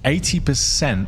80%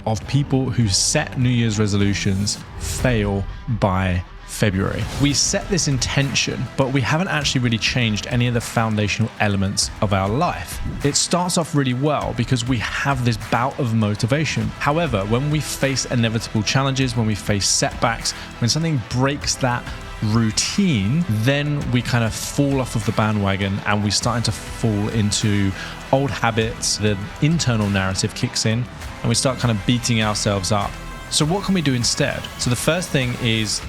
of people who set New Year's resolutions fail by February. We set this intention, but we haven't actually really changed any of the foundational elements of our life. It starts off really well because we have this bout of motivation. However, when we face inevitable challenges, when we face setbacks, when something breaks that routine, then we kind of fall off of the bandwagon and we start to fall into old habits. The internal narrative kicks in and we start kind of beating ourselves up. So what can we do instead? So the first thing is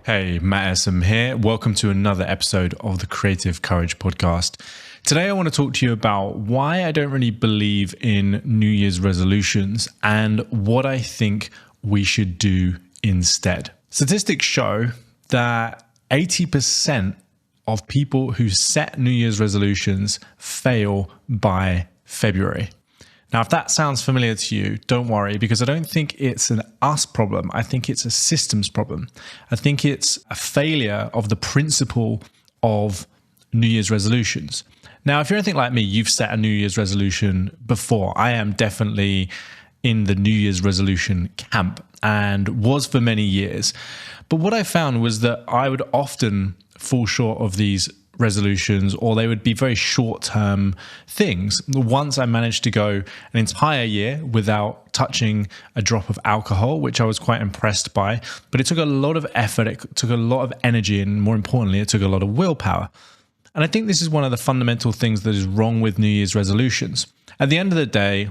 Hey, Matt Essam here. Welcome to another episode of the Creative Courage Podcast. Today I want to talk to you about why I don't really believe in New Year's resolutions and what I think we should do instead. Statistics show that 80% of people who set New Year's resolutions fail by February. Now, if that sounds familiar to you, don't worry, because I don't think it's an us problem. I think it's a systems problem. I think it's a failure of the principle of New Year's resolutions. Now, if you're anything like me, you've set a New Year's resolution before. I am definitely in the New Year's resolution camp and was for many years. But what I found was that I would often fall short of these resolutions, or they would be very short-term things. Once I managed to go an entire year without touching a drop of alcohol, which I was quite impressed by, but it took a lot of effort, it took a lot of energy, and more importantly, it took a lot of willpower. And I think this is one of the fundamental things that is wrong with New Year's resolutions. At the end of the day,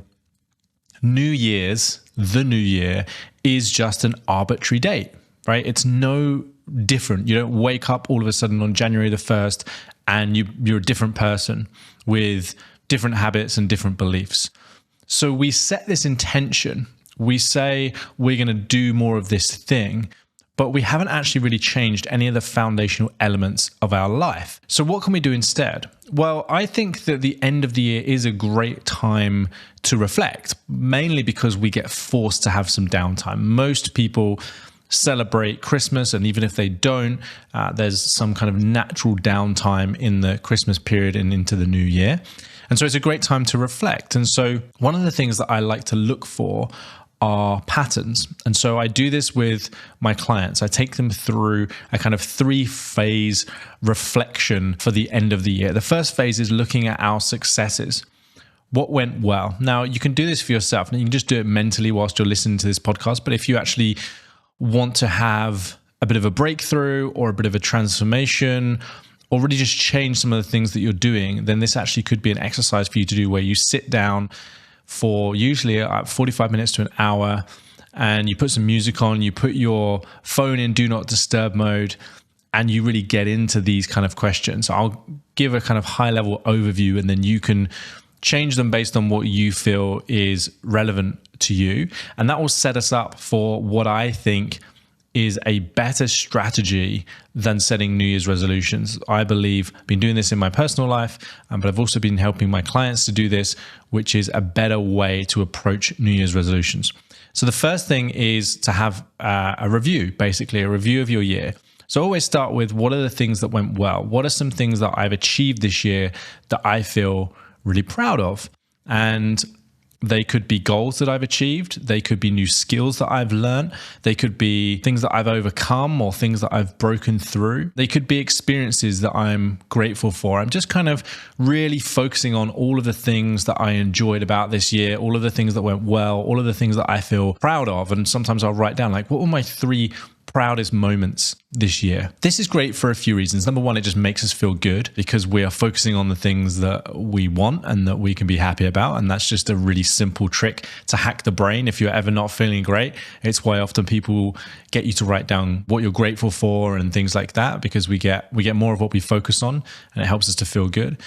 New Year's, the new year, is just an arbitrary date, right? It's no different. You don't wake up all of a sudden on January the 1st and you're a different person with different habits and different beliefs. So we set this intention. We say we're going to do more of this thing, but we haven't actually really changed any of the foundational elements of our life. So what can we do instead? Well, I think that the end of the year is a great time to reflect, mainly because we get forced to have some downtime. Most people celebrate Christmas, and even if they don't, there's some kind of natural downtime in the Christmas period and into the new year. And so it's a great time to reflect. And so one of the things that I like to look for are patterns. And so I do this with my clients. I take them through a kind of 3-phase reflection for the end of the year. The first phase is looking at our successes. What went well? Now, you can do this for yourself, and you can just do it mentally whilst you're listening to this podcast. But if you actually want to have a bit of a breakthrough or a bit of a transformation, or really just change some of the things that you're doing, then this actually could be an exercise for you to do where you sit down for usually 45 minutes to an hour and you put some music on, you put your phone in do not disturb mode, and you really get into these kind of questions. I'll give a kind of high level overview and then you can change them based on what you feel is relevant to you. And that will set us up for what I think is a better strategy than setting New Year's resolutions. I believe I've been doing this in my personal life, but I've also been helping my clients to do this, which is a better way to approach New Year's resolutions. So the first thing is to have a review, basically a review of your year. So always start with, what are the things that went well? What are some things that I've achieved this year that I feel really proud of? And they could be goals that I've achieved. They could be new skills that I've learned. They could be things that I've overcome or things that I've broken through. They could be experiences that I'm grateful for. I'm just kind of really focusing on all of the things that I enjoyed about this year, all of the things that went well, all of the things that I feel proud of. And sometimes I'll write down, like, what were my 3 proudest moments this year? This is great for a few reasons. Number one, it just makes us feel good because we are focusing on the things that we want and that we can be happy about. And that's just a really simple trick to hack the brain. If you're ever not feeling great, it's why often people get you to write down what you're grateful for and things like that, because we get more of what we focus on and it helps us to feel good.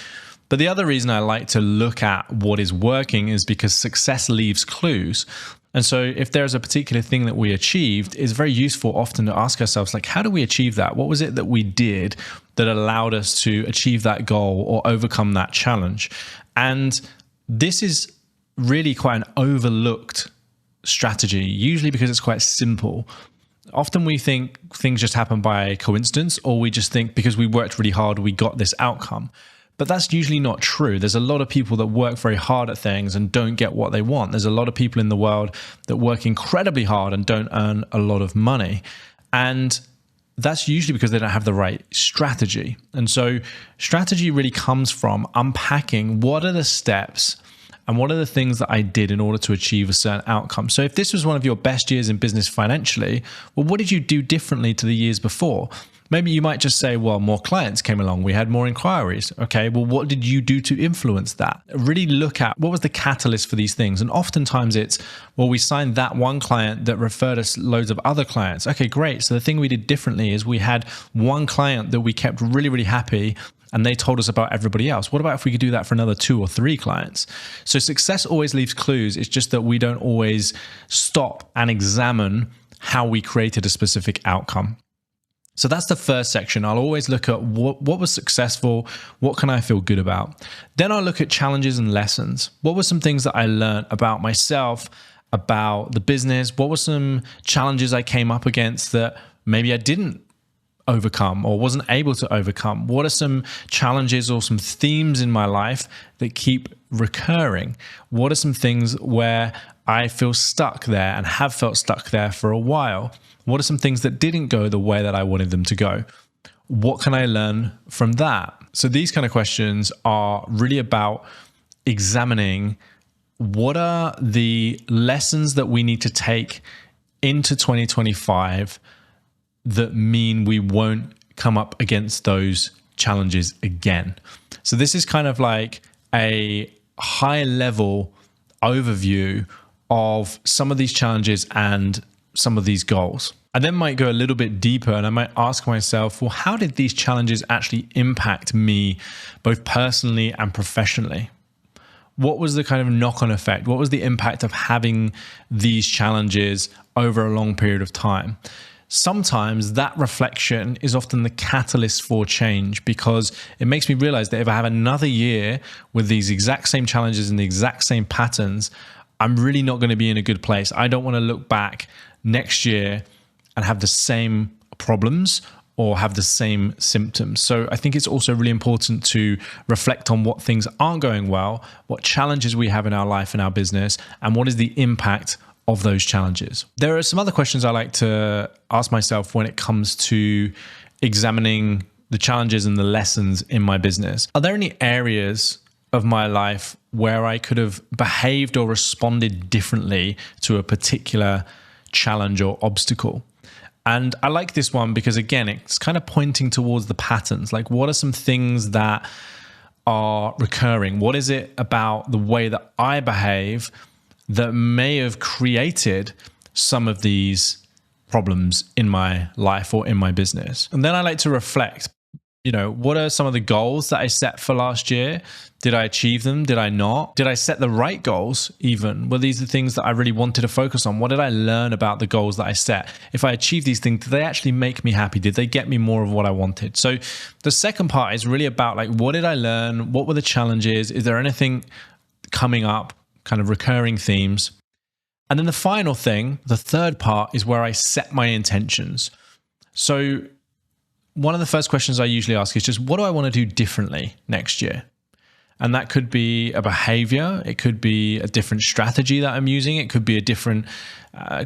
But the other reason I like to look at what is working is because success leaves clues. And so if there's a particular thing that we achieved, it's very useful often to ask ourselves, like, how do we achieve that? What was it that we did that allowed us to achieve that goal or overcome that challenge? And this is really quite an overlooked strategy, usually because it's quite simple. Often we think things just happen by coincidence, or we just think because we worked really hard, we got this outcome. But that's usually not true. There's a lot of people that work very hard at things and don't get what they want. There's a lot of people in the world that work incredibly hard and don't earn a lot of money. And that's usually because they don't have the right strategy. And so strategy really comes from unpacking what are the steps and what are the things that I did in order to achieve a certain outcome. So if this was one of your best years in business financially, well, what did you do differently to the years before? Maybe you might just say, well, more clients came along. We had more inquiries. Okay, well, what did you do to influence that? Really look at what was the catalyst for these things. And oftentimes it's, well, we signed that one client that referred us loads of other clients. Okay, great. So the thing we did differently is we had one client that we kept really, really happy, and they told us about everybody else. What about if we could do that for another 2 or 3 clients? So success always leaves clues. It's just that we don't always stop and examine how we created a specific outcome. So that's the first section. I'll always look at what was successful, what can I feel good about? Then I'll look at challenges and lessons. What were some things that I learned about myself, about the business? What were some challenges I came up against that maybe I didn't overcome or wasn't able to overcome? What are some challenges or some themes in my life that keep recurring? What are some things where I feel stuck there and have felt stuck there for a while? What are some things that didn't go the way that I wanted them to go? What can I learn from that? So these kind of questions are really about examining what are the lessons that we need to take into 2025 that mean we won't come up against those challenges again. So this is kind of like a high level overview of some of these challenges and some of these goals. I then might go a little bit deeper and I might ask myself, well, how did these challenges actually impact me both personally and professionally? What was the kind of knock-on effect? What was the impact of having these challenges over a long period of time? Sometimes that reflection is often the catalyst for change, because it makes me realize that if I have another year with these exact same challenges and the exact same patterns, I'm really not going to be in a good place. I don't want to look back next year and have the same problems or have the same symptoms. So I think it's also really important to reflect on what things aren't going well, what challenges we have in our life and our business, and what is the impact of those challenges. There are some other questions I like to ask myself when it comes to examining the challenges and the lessons in my business. Are there any areas of my life where I could have behaved or responded differently to a particular challenge or obstacle? And I like this one because, again, it's kind of pointing towards the patterns. Like, what are some things that are recurring? What is it about the way that I behave that may have created some of these problems in my life or in my business? And then I like to reflect, what are some of the goals that I set for last year? Did I achieve them? Did I not? Did I set the right goals even? Were these the things that I really wanted to focus on? What did I learn about the goals that I set? If I achieved these things, did they actually make me happy? Did they get me more of what I wanted? So the second part is really about, like, what did I learn? What were the challenges? Is there anything coming up, kind of recurring themes? And then the final thing, the third part, is where I set my intentions. So one of the first questions I usually ask is just, what do I want to do differently next year? And that could be a behavior. It could be a different strategy that I'm using. It could be a different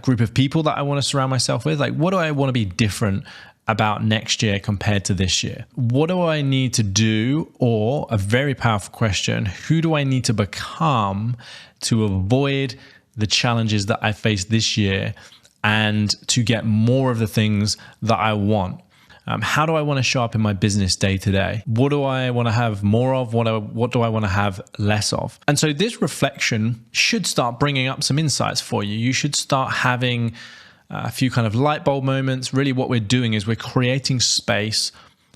group of people that I want to surround myself with. Like, what do I want to be different about next year compared to this year? What do I need to do? Or a very powerful question, who do I need to become to avoid the challenges that I faced this year and to get more of the things that I want? How do I want to show up in my business day to day? What do I want to have more of? What do I want to have less of? And so this reflection should start bringing up some insights for you. You should start having a few kind of light bulb moments. Really what we're doing is we're creating space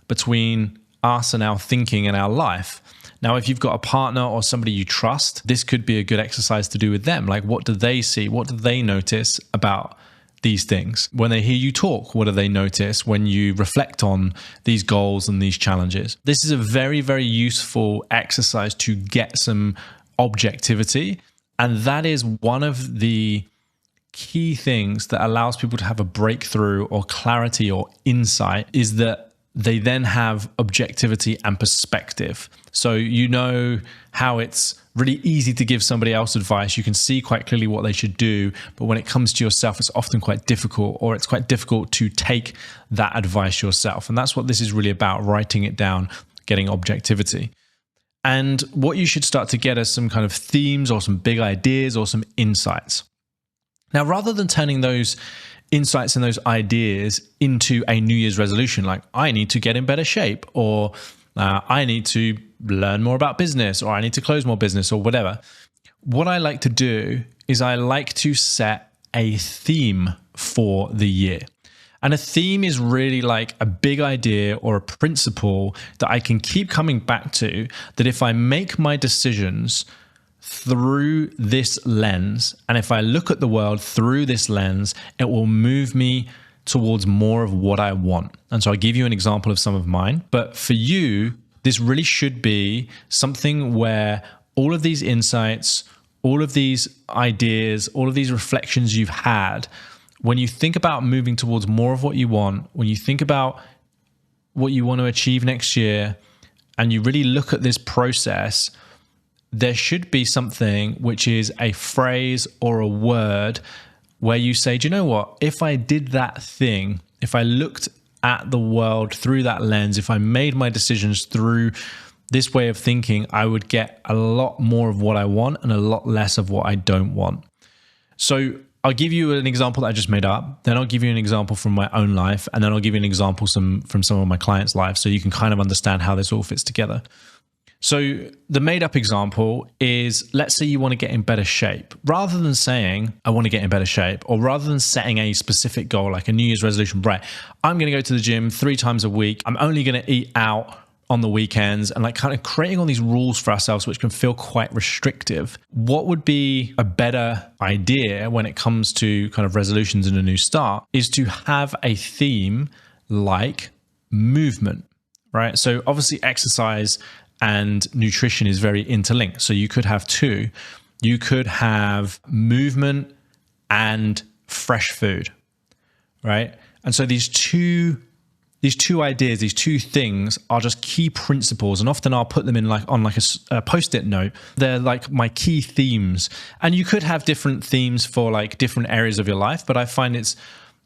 between us and our thinking and our life. Now, if you've got a partner or somebody you trust, this could be a good exercise to do with them. Like, what do they see? What do they notice about these things? When they hear you talk, what do they notice when you reflect on these goals and these challenges? This is a very, very useful exercise to get some objectivity. And that is one of the key things that allows people to have a breakthrough or clarity or insight is that they then have objectivity and perspective. So you know how it's really easy to give somebody else advice. You can see quite clearly what they should do, but when it comes to yourself, it's often quite difficult, or it's quite difficult to take that advice yourself. And that's what this is really about, writing it down, getting objectivity. And what you should start to get are some kind of themes or some big ideas or some insights. Now, rather than turning those insights and those ideas into a New Year's resolution, like I need to get in better shape, or I need to learn more about business, or I need to close more business, or whatever, what I like to do is I like to set a theme for the year. And a theme is really like a big idea or a principle that I can keep coming back to, that if I make my decisions through this lens, and if I look at the world through this lens, it will move me towards more of what I want. And so I give you an example of some of mine, but for you, this really should be something where all of these insights, all of these ideas, all of these reflections you've had, when you think about moving towards more of what you want, when you think about what you want to achieve next year, and you really look at this process, there should be something which is a phrase or a word where you say, do you know what? If I did that thing, if I looked at the world through that lens, if I made my decisions through this way of thinking, I would get a lot more of what I want and a lot less of what I don't want. So I'll give you an example that I just made up. Then I'll give you an example from my own life. And then I'll give you an example from some of my clients' lives, so you can kind of understand how this all fits together. So the made up example is, let's say you want to get in better shape. Rather than saying, I want to get in better shape, or rather than setting a specific goal, like a New Year's resolution, right, I'm going to go to the gym 3 times a week. I'm only going to eat out on the weekends, and like kind of creating all these rules for ourselves, which can feel quite restrictive. What would be a better idea when it comes to kind of resolutions and a new start is to have a theme like movement, right? So obviously exercise and nutrition is very interlinked. So you could have two. You could have movement and fresh food, right? And so these two ideas, these two things are just key principles, and often I'll put them in on a post-it note. They're like my key themes, and you could have different themes for like different areas of your life, but I find it's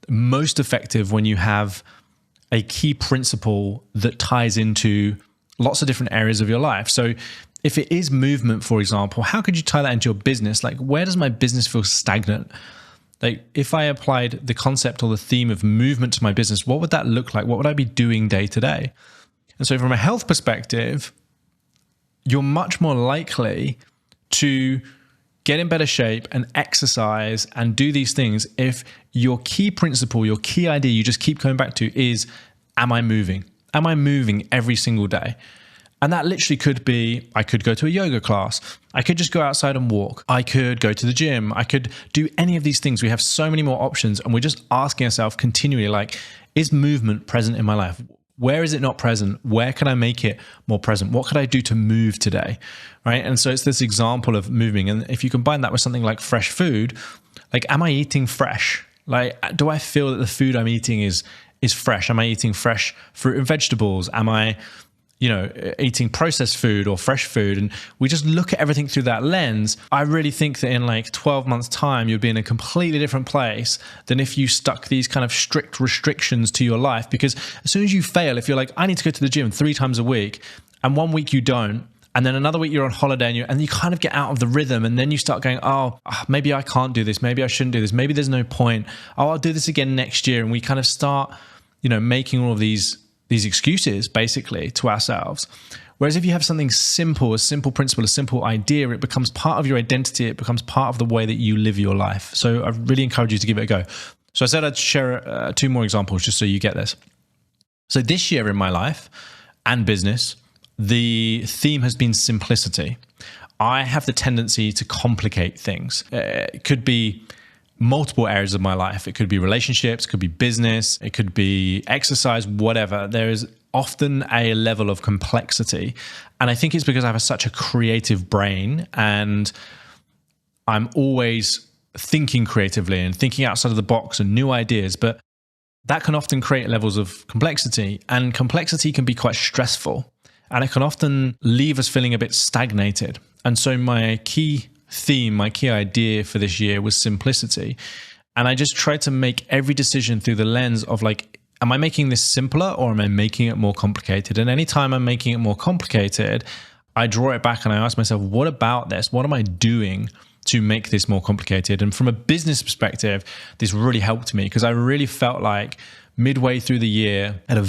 most effective when you have a key principle that ties into lots of different areas of your life. So if it is movement, for example, how could you tie that into your business? Like, where does my business feel stagnant? Like, if I applied the concept or the theme of movement to my business, what would that look like? What would I be doing day to day? And so from a health perspective, you're much more likely to get in better shape and exercise and do these things if your key principle, your key idea you just keep coming back to is, am I moving? Am I moving every single day? And that literally could be, I could go to a yoga class. I could just go outside and walk. I could go to the gym. I could do any of these things. We have so many more options, and we're just asking ourselves continually, like, is movement present in my life? Where is it not present? Where can I make it more present? What could I do to move today? Right? And so it's this example of moving. And if you combine that with something like fresh food, like, am I eating fresh? Like, do I feel that the food I'm eating is fresh? Am I eating fresh fruit and vegetables? Am I eating processed food or fresh food? And we just look at everything through that lens. I really think that in like 12 months time, you'll be in a completely different place than if you stuck these kind of strict restrictions to your life. Because as soon as you fail, if you're like, I need to go to the gym 3 times a week, and one week you don't, and then another week you're on holiday and you kind of get out of the rhythm, and then you start going, maybe I can't do this. Maybe I shouldn't do this. Maybe there's no point. I'll do this again next year. And we kind of start, making all of these excuses basically to ourselves. Whereas if you have something simple, a simple principle, a simple idea, it becomes part of your identity. It becomes part of the way that you live your life. So I really encourage you to give it a go. So I said I'd share 2 more examples just so you get this. So this year in my life and business, the theme has been simplicity. I have the tendency to complicate things. It could be multiple areas of my life. It could be relationships, it could be business, it could be exercise, whatever. There is often a level of complexity. And I think it's because I have such a creative brain, and I'm always thinking creatively and thinking outside of the box and new ideas, but that can often create levels of complexity, and complexity can be quite stressful, and it can often leave us feeling a bit stagnated. And so my key theme, my key idea for this year was simplicity. And I just tried to make every decision through the lens of like, am I making this simpler or am I making it more complicated? And anytime I'm making it more complicated, I draw it back and I ask myself, what about this? What am I doing to make this more complicated? And from a business perspective, this really helped me because I really felt like midway through the year at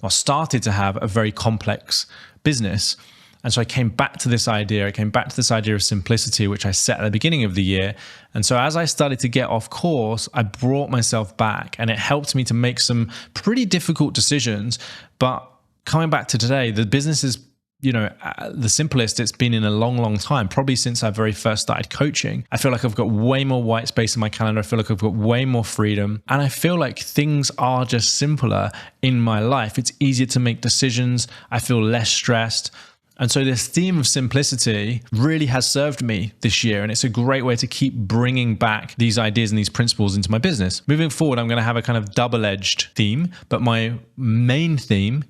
started to have a very complex business. And so I came back to this idea. I came back to this idea of simplicity, which I set at the beginning of the year. And so as I started to get off course, I brought myself back, and it helped me to make some pretty difficult decisions. But coming back to today, the business is, the simplest it's been in a long, long time, probably since I very first started coaching. I feel like I've got way more white space in my calendar. I feel like I've got way more freedom. And I feel like things are just simpler in my life. It's easier to make decisions. I feel less stressed. And so this theme of simplicity really has served me this year. And it's a great way to keep bringing back these ideas and these principles into my business. Moving forward, I'm going to have a kind of double-edged theme, but my main theme,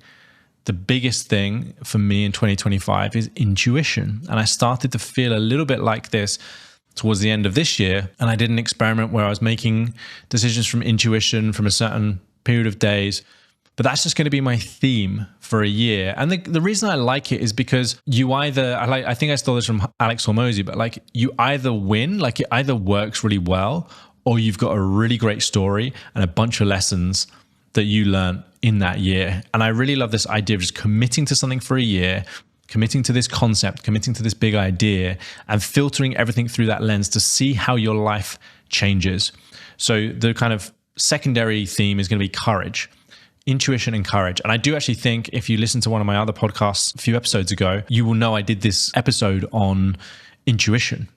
the biggest thing for me in 2025 is intuition. And I started to feel a little bit like this towards the end of this year. And I did an experiment where I was making decisions from intuition from a certain period of days. But that's just going to be my theme for a year. And the reason I like it is because I think I stole this from Alex Hormozy, but like you either win, like it either works really well, or you've got a really great story and a bunch of lessons that you learn in that year. And I really love this idea of just committing to something for a year, committing to this concept, committing to this big idea, and filtering everything through that lens to see how your life changes. So the kind of secondary theme is going to be courage. Intuition and courage. And I do actually think if you listen to one of my other podcasts a few episodes ago, you will know I did this episode on intuition.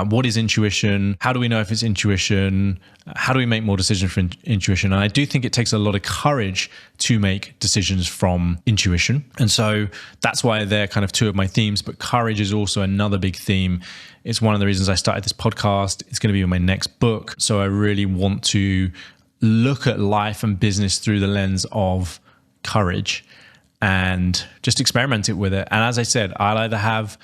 What is intuition? How do we know if it's intuition? How do we make more decisions from intuition? And I do think it takes a lot of courage to make decisions from intuition. And so that's why they're kind of two of my themes, but courage is also another big theme. It's one of the reasons I started this podcast. It's going to be in my next book. So I really want to look at life and business through the lens of courage and just experiment it with it. And as I said, I'll either have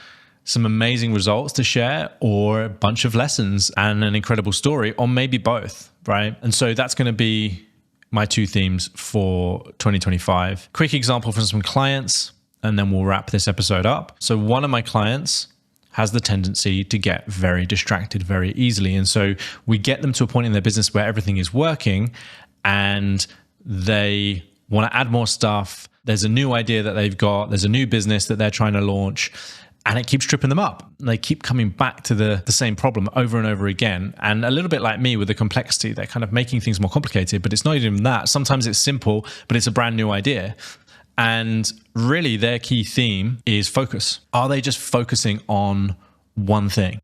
some amazing results to share or a bunch of lessons and an incredible story, or maybe both, right? And so that's going to be my two themes for 2025. Quick example from some clients, and then we'll wrap this episode up. So one of my clients has the tendency to get very distracted very easily. And so we get them to a point in their business where everything is working and they want to add more stuff. There's a new idea that they've got. There's a new business that they're trying to launch, and it keeps tripping them up. They keep coming back to the same problem over and over again. And a little bit like me with the complexity, they're kind of making things more complicated, but it's not even that. Sometimes it's simple, but it's a brand new idea. And really their key theme is focus. Are they just focusing on one thing?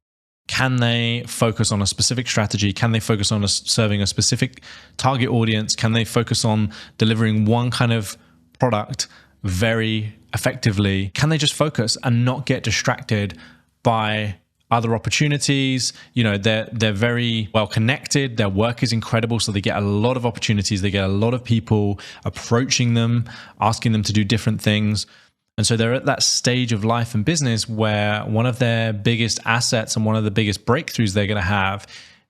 Can they focus on a specific strategy? Can they focus on serving a specific target audience? Can they focus on delivering one kind of product very effectively? Can they just focus and not get distracted by other opportunities? They're very well connected. Their work is incredible. So they get a lot of opportunities. They get a lot of people approaching them, asking them to do different things. And so they're at that stage of life and business where one of their biggest assets and one of the biggest breakthroughs they're going to have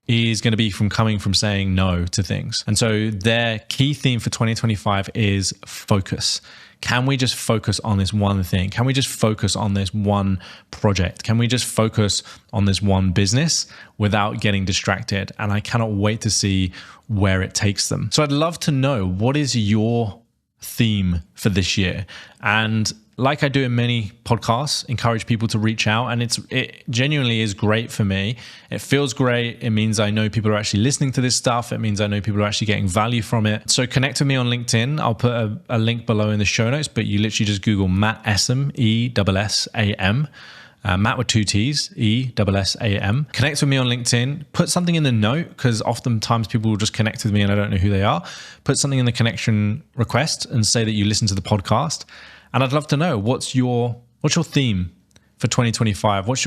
is going to be coming from saying no to things. And so their key theme for 2025 is focus. Can we just focus on this one thing? Can we just focus on this one project? Can we just focus on this one business without getting distracted? And I cannot wait to see where it takes them. So I'd love to know, what is your theme for this year? And like I do in many podcasts, encourage people to reach out. And it genuinely is great for me. It feels great. It means I know people are actually listening to this stuff. It means I know people are actually getting value from it. So connect with me on LinkedIn. I'll put a link below in the show notes, but you literally just Google Matt Essam, E-S-S-A-M. Matt with two T's, E-S-S-A-M. Connect with me on LinkedIn. Put something in the note, because oftentimes people will just connect with me and I don't know who they are. Put something in the connection request and say that you listen to the podcast. And I'd love to know, what's your theme for 2025? What's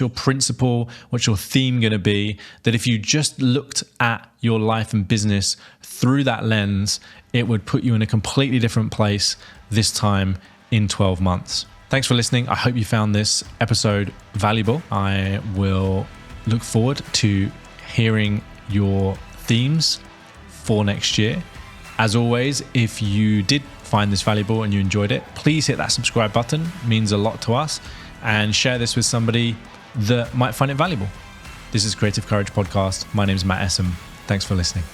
your principle? What's your theme going to be? That if you just looked at your life and business through that lens, it would put you in a completely different place this time in 12 months. Thanks for listening. I hope you found this episode valuable. I will look forward to hearing your themes for next year. As always, if you did find this valuable and you enjoyed it, please hit that subscribe button. It means a lot to us. And share this with somebody that might find it valuable. This is Creative Courage Podcast. My name is Matt Essam. Thanks for listening.